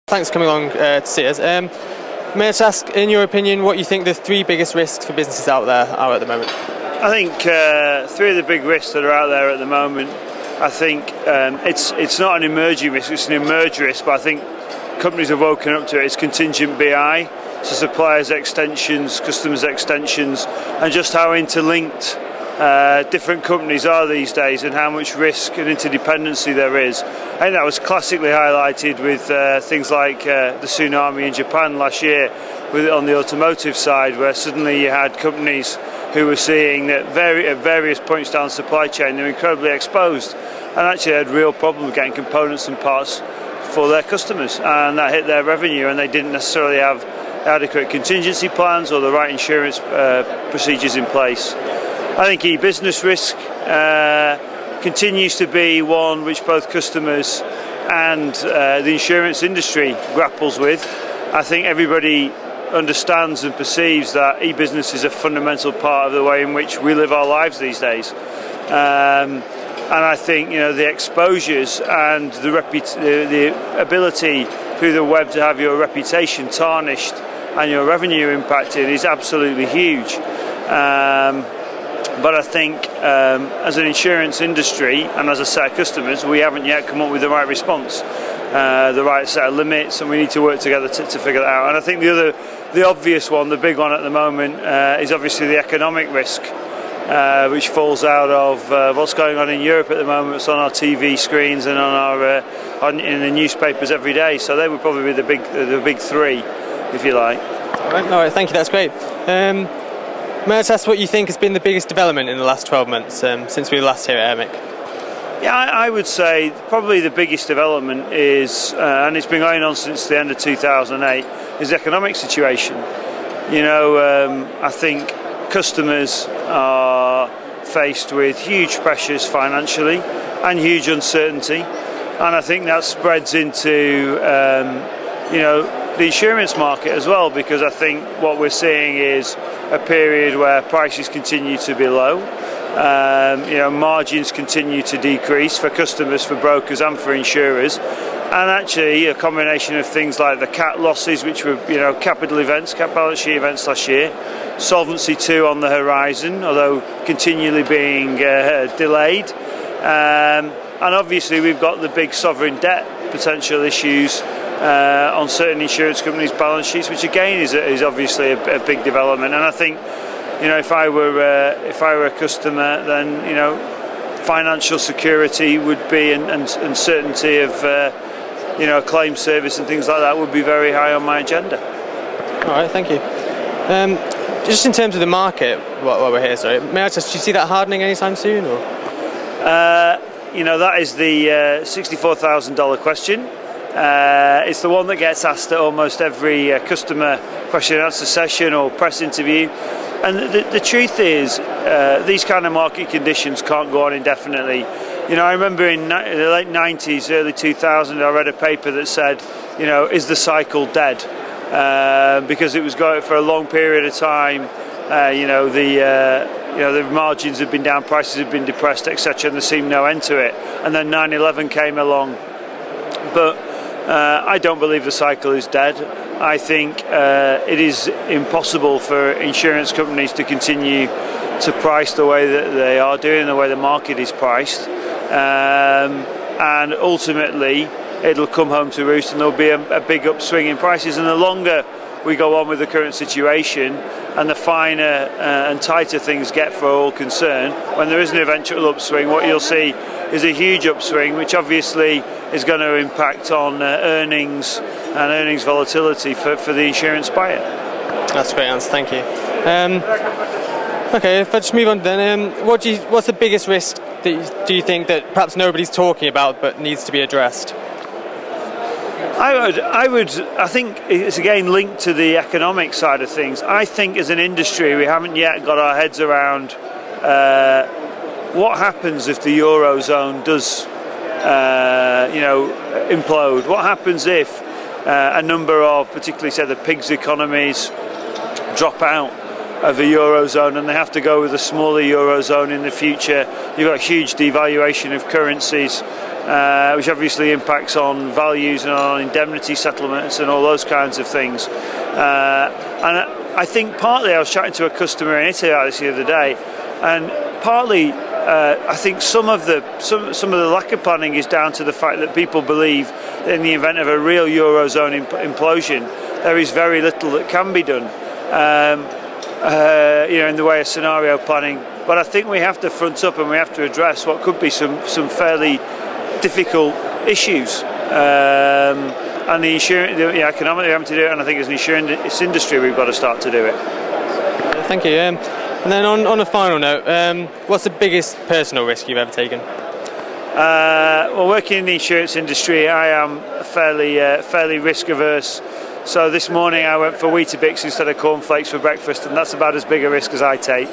Thanks for coming along to see us. May I just ask, in your opinion, what you think the three biggest risks for businesses out there are at the moment? I think three of the big risks that are out there at the moment, I think it's not an emerging risk, it's an emerged risk, but I think companies have woken up to it. It's contingent BI, so suppliers extensions, customers extensions, and just how interlinked different companies are these days and how much risk and interdependency there is. I think that was classically highlighted with things like the tsunami in Japan last year on the automotive side, where suddenly you had companies who were seeing that at various points down the supply chain they're incredibly exposed and actually had real problems getting components and parts for their customers, and that hit their revenue, and they didn't necessarily have adequate contingency plans or the right insurance procedures in place. I think e-business risk continues to be one which both customers and the insurance industry grapples with. I think everybody understands and perceives that e-business is a fundamental part of the way in which we live our lives these days. And I think the exposures and the ability through the web to have your reputation tarnished and your revenue impacted is absolutely huge. But I think as an insurance industry and as a set of customers, we haven't yet come up with the right response, the right set of limits, and we need to work together to figure that out. And I think the obvious one, the big one at the moment, is obviously the economic risk, which falls out of what's going on in Europe at the moment. It's on our TV screens and in the newspapers every day. So they would probably be the big three, if you like. All right, thank you. That's great. May I just ask what you think has been the biggest development in the last 12 months since we were last here at Airmic? Yeah, I would say probably the biggest development is, and it's been going on since the end of 2008, is the economic situation. I think customers are faced with huge pressures financially and huge uncertainty, and I think that spreads into the insurance market as well, because I think what we're seeing is a period where prices continue to be low, margins continue to decrease for customers, for brokers and for insurers, and actually a combination of things like the cat losses, which were capital events, cat balance sheet events last year, Solvency II on the horizon, although continually being delayed, and obviously we've got the big sovereign debt potential issues on certain insurance companies' balance sheets, which again is obviously a big development. And I think if I were a customer, then financial security would be and certainty of claim service and things like that would be very high on my agenda. All right, thank you. Just in terms of the market, while we're here, sorry, may I just, do you see that hardening anytime soon? Or? That is the $64,000 question. It's the one that gets asked at almost every customer question and answer session or press interview. And the truth is, these kind of market conditions can't go on indefinitely. I remember in the late 90s, early 2000s, I read a paper that said, is the cycle dead? Because it was going for a long period of time. The margins had been down, prices had been depressed, etc., and there seemed no end to it. And then 9/11 came along. But I don't believe the cycle is dead. I think it is impossible for insurance companies to continue to price the way that they are doing, the way the market is priced. And ultimately, it'll come home to roost, and there'll be a big upswing in prices. And the longer we go on with the current situation, and the finer and tighter things get for all concerned, when there is an eventual upswing, what you'll see is a huge upswing, which obviously is going to impact on earnings and earnings volatility for the insurance buyer. That's a great answer, thank you. Okay, if I just move on then, what's the biggest risk that do you think that perhaps nobody's talking about but needs to be addressed? I think it's again linked to the economic side of things. I think as an industry we haven't yet got our heads around what happens if the Eurozone does implode. What happens if a number of, particularly say the PIGS economies, drop out of the Eurozone and they have to go with a smaller Eurozone in the future? You've got a huge devaluation of currencies. which obviously impacts on values and on indemnity settlements and all those kinds of things. And I think partly I was chatting to a customer in Italy the other day, and partly I think some of the lack of planning is down to the fact that people believe that in the event of a real Eurozone implosion, there is very little that can be done, in the way of scenario planning. But I think we have to front up and we have to address what could be some fairly difficult issues. And the economically we have to do it, and I think as an insurance industry we've got to start to do it. Thank you. And then on a final note, what's the biggest personal risk you've ever taken? Well, working in the insurance industry, I am fairly risk averse. So this morning I went for Weetabix instead of cornflakes for breakfast, and that's about as big a risk as I take.